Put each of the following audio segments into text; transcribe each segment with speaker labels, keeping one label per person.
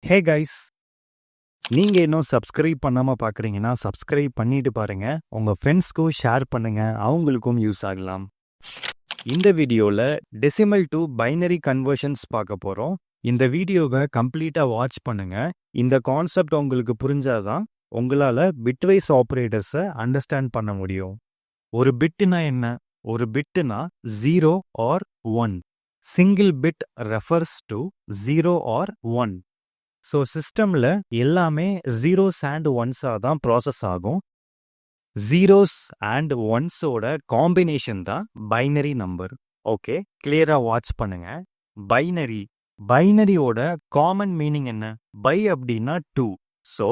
Speaker 1: Hey guys, நீங்க இன்னும் subscribe பண்ணாம பார்க்குறீங்கன்னா சப்ஸ்கிரைப் பண்ணிட்டு பாருங்க. உங்க ஃப்ரெண்ட்ஸ்க்கும் ஷேர் பண்ணுங்க, அவங்களுக்கும் யூஸ் ஆகலாம். இந்த வீடியோல டெசிமல் டு பைனரி கன்வர்ஷன்ஸ் பார்க்க போறோம். இந்த வீடியோவை கம்ப்ளீட்டா வாட்ச் பண்ணுங்க. இந்த கான்செப்ட் உங்களுக்கு புரிஞ்சாதான் உங்களால பிட்வைஸ் ஆப்ரேட்டர்ஸை அண்டர்ஸ்டாண்ட் பண்ண முடியும். ஒரு பிட்னா என்ன? ஒரு பிட்னா 0 or 1. Single bit refers to 0 or 1. So சிஸ்டம்ல எல்லாமே ஜீரோஸ் அண்ட் ஒன்ஸாக தான் ப்ராசஸ் ஆகும். ஜீரோஸ் அண்ட் ஒன்ஸோட காம்பினேஷன் தான் பைனரி நம்பர். ஓகே, கிளியரா வாட்ச் பண்ணுங்க. பைனரியோட காமன் மீனிங் என்ன? பை அப்படின்னா 2. So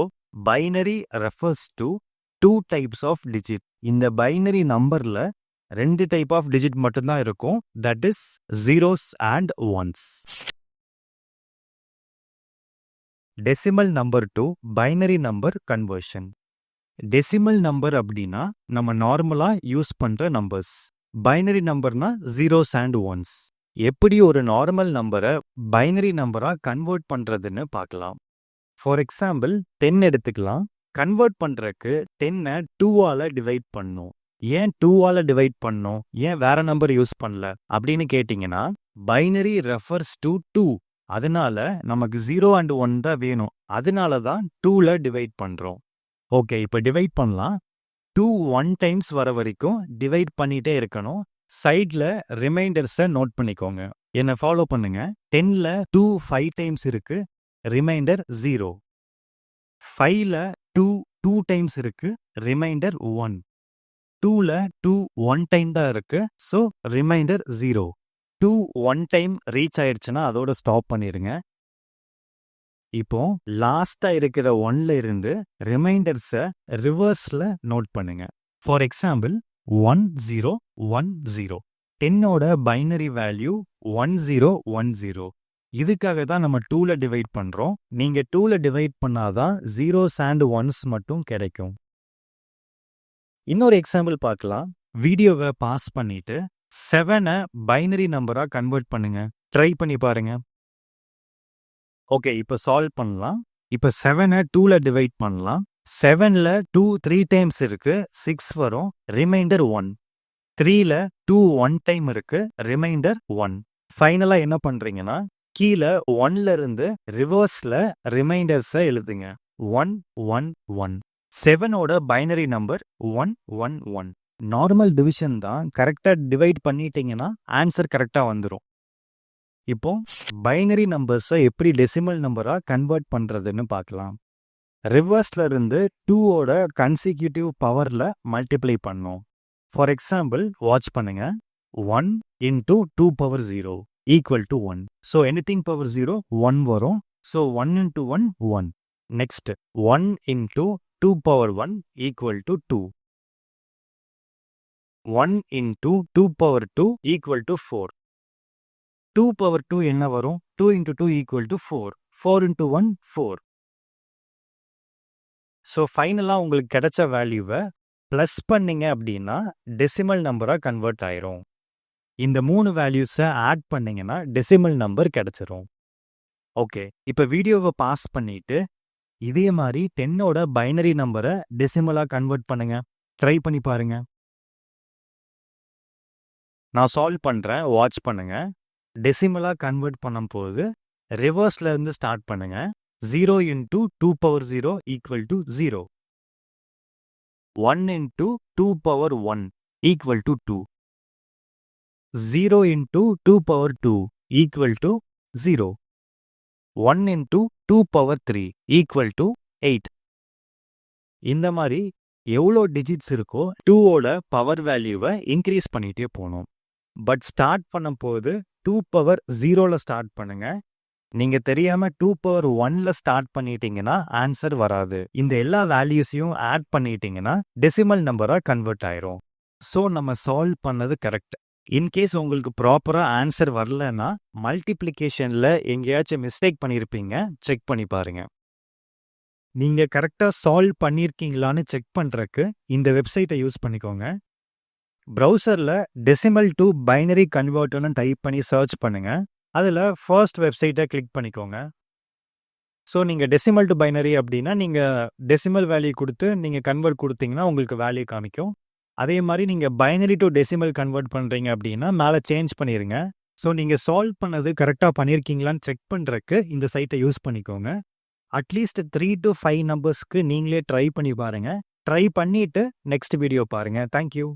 Speaker 1: binary refers to 2 types of digit. இந்த பைனரி நம்பர்ல 2 டைப் ஆஃப் டிஜிட் மட்டும்தான் இருக்கும். That is zeros and ones. Decimal number to binary number conversion. Decimal number அப்படின்னா நம்ம நார்மலா யூஸ் பண்ற நம்பர்ஸ். பைனரி நம்பர்னா ஜீரோஸ் அண்ட் ஒன்ஸ். எப்படி ஒரு நார்மல் நம்பரை பைனரி நம்பரா கன்வெர்ட் பண்றதுன்னு பார்க்கலாம். ஃபார் எக்ஸாம்பிள் 10 எடுத்துக்கலாம். கன்வெர்ட் பண்றதுக்கு 10-ஐ 2ஆல டிவைட் பண்ணும். ஏன் 2ஆல டிவைட் பண்ணும்? ஏன் வேற நம்பர் யூஸ் பண்ணல அப்படின்னு கேட்டிங்கன்னா, பைனரி ரெஃபர்ஸ் டு 2. அதனால நமக்கு 0 அண்ட் 1 தான் வேணும். அதனால தான் 2ல டிவைட் பண்றோம். ஓகே, இப்போ டிவைட் பண்ணலாம். 2 1 டைம்ஸ் வர வரைக்கும் டிவைட் பண்ணிட்டே இருக்கணும். சைட்ல ரிமைண்டர்ஸை நோட் பண்ணிக்கோங்க. என்னை ஃபாலோ பண்ணுங்க. 10ல 2 5 டைம்ஸ் இருக்கு, ரிமைண்டர் 0. 5ல 2 2 டைம்ஸ் இருக்கு, ரிமைண்டர் 1. 2ல 2 1 டைம் தான் இருக்கு, ஸோ ரிமைண்டர் 0. 2 1 டைம் ரீச் ஆயிடுச்சுன்னா அதோட ஸ்டாப் பண்ணிருங்க. இப்போ லாஸ்டா இருக்கிற 1ல இருந்து ரிமைண்டர்ஸை ரிவர்ஸ்ல நோட் பண்ணுங்க. For example 1010. 10ஓட பைனரி வேல்யூ 1010. இதுக்காக தான் நம்ம 2ல டிவைட் பண்றோம். நீங்க 2ல டிவைட் பண்ணாதான் ஜீரோஸ் அண்ட் ஒன்ஸ் மட்டும் கிடைக்கும். இன்னொரு எக்ஸாம்பிள் பார்க்கலாம். வீடியோவை பாஸ் பண்ணிட்டு 7-ஐ பைனரி நம்பரா கன்வெர்ட் பண்ணுங்க. ட்ரை பண்ணி பாருங்க. ஓகே, இப்போ சால்வ் பண்ணலாம். இப்போ 7-ஐ 2ல டிவைட் பண்ணலாம். 7ல 2 3 டைம்ஸ் இருக்கு, 6 வரும், ரிமைண்டர் 1. 3ல 2 1 டைம் இருக்கு, ரிமைண்டர் 1. ஃபைனலா என்ன பண்றீங்கன்னா, கீழே 1ல இருந்து ரிவர்ஸ்ல ரிமைண்டர்ஸை எழுதுங்க. 1 1 1. 7ஓட பைனரி நம்பர் 1 1 1. நார்மல் டிவிஷன் தான். கரெக்டா டிவைட் பண்ணிட்டீங்கன்னா ஆன்சர் கரெக்டா வந்துடும். இப்போ பைனரி நம்பர்ஸை எப்படி டெசிமல் நம்பரா கன்வெர்ட் பண்றதுன்னு பார்க்கலாம். ரிவர்ஸ்ல இருந்து 2ஓட கன்சிக்யூட்டிவ் பவர்ல மல்டிப்ளை பண்ணும். ஃபார் எக்ஸாம்பிள் வாட்ச் பண்ணுங்க. 1 into 2 power 0 equal to 1. So anything power 0 1 வரும். So 1 into 1 1. Next 1 into 2 power 1 equal to 2. 1 into 2 power 2 equal to 4. 2 power 2 என்ன வரும்? 2 into 2 equal to 4. 4 into 1 4. So ஃபைனலாக உங்களுக்கு கிடைச்ச வேல்யூவை ப்ளஸ் பண்ணீங்க அப்படின்னா டெசிமல் நம்பராக கன்வெர்ட் ஆயிரும். இந்த 3 வேல்யூஸை ஆட் பண்ணீங்கன்னா டெசிமல் நம்பர் கிடைச்சிரும். ஓகே, இப்போ வீடியோவை பாஸ் பண்ணிட்டு இதே மாதிரி 10ஓட பைனரி நம்பரை டெசிமலாக கன்வெர்ட் பண்ணுங்க. ட்ரை பண்ணி பாருங்க. நான் சால்வ் பண்ணுறேன், வாட்ச் பண்ணுங்க. டெசிமலாக கன்வெர்ட் பண்ணும்போது ரிவர்ஸ்ல இருந்து ஸ்டார்ட் பண்ணுங்க. 0 into 2 power 0 equal to 0. 1 into 2 power 1 equal to 2. 0 into 2 power 2 equal to 0. 1 into 2 power 3 equal to 8. இந்த மாதிரி எவ்வளோ டிஜிட்ஸ் இருக்கோ 2ஓட பவர் வேல்யூவை இன்க்ரீஸ் பண்ணிட்டே போகணும். பட் ஸ்டார்ட் பண்ணும்போது 2 பவர் 0ல ஸ்டார்ட் பண்ணுங்க. நீங்க தெரியாம 2 பவர் 1ல ஸ்டார்ட் பண்ணிட்டீங்கன்னா ஆன்சர் வராது. இந்த எல்லா வேல்யூஸையும் ஆட் பண்ணிட்டீங்கன்னா டெசிமல் நம்பரா கன்வெர்ட் ஆயிரும். ஸோ நம்ம சால்வ் பண்ணது கரெக்ட். இன்கேஸ் உங்களுக்கு ப்ராப்பரா ஆன்சர் வரலன்னா மல்டிப்ளிகேஷன்ல எங்கேயாச்சும் மிஸ்டேக் பண்ணியிருப்பீங்க, செக் பண்ணி பாருங்க. நீங்க கரெக்டா சால்வ் பண்ணியிருக்கீங்களான்னு செக் பண்றதுக்கு இந்த வெப்சைட்டை யூஸ் பண்ணிக்கோங்க. ப்ரௌசர்ல டெசிமல் டு பைனரி கன்வெர்ட்டர்னு டைப் பண்ணி சர்ச் பண்ணுங்க. அதில் ஃபர்ஸ்ட் வெப்சைட்டை கிளிக் பண்ணிக்கோங்க. ஸோ நீங்கள் டெசிமல் டு பைனரி அப்படின்னா நீங்கள் டெசிமல் வேல்யூ கொடுத்து நீங்கள் கன்வெர்ட் கொடுத்தீங்கன்னா உங்களுக்கு வேல்யூ காமிக்கும். அதே மாதிரி நீங்கள் பைனரி டு டெசிமல் கன்வெர்ட் பண்ணுறீங்க அப்படின்னா மேலே சேஞ்ச் பண்ணிடுங்க. ஸோ நீங்கள் சால்வ் பண்ணது கரெக்டாக பண்ணியிருக்கீங்களான்னு செக் பண்ணுறக்கு இந்த சைட்டை யூஸ் பண்ணிக்கோங்க. அட்லீஸ்ட் 3 to 5 நம்பர்ஸ்க்கு நீங்களே ட்ரை பண்ணி பாருங்கள். ட்ரை பண்ணிவிட்டு நெக்ஸ்ட் வீடியோ பாருங்கள். தேங்க்யூ.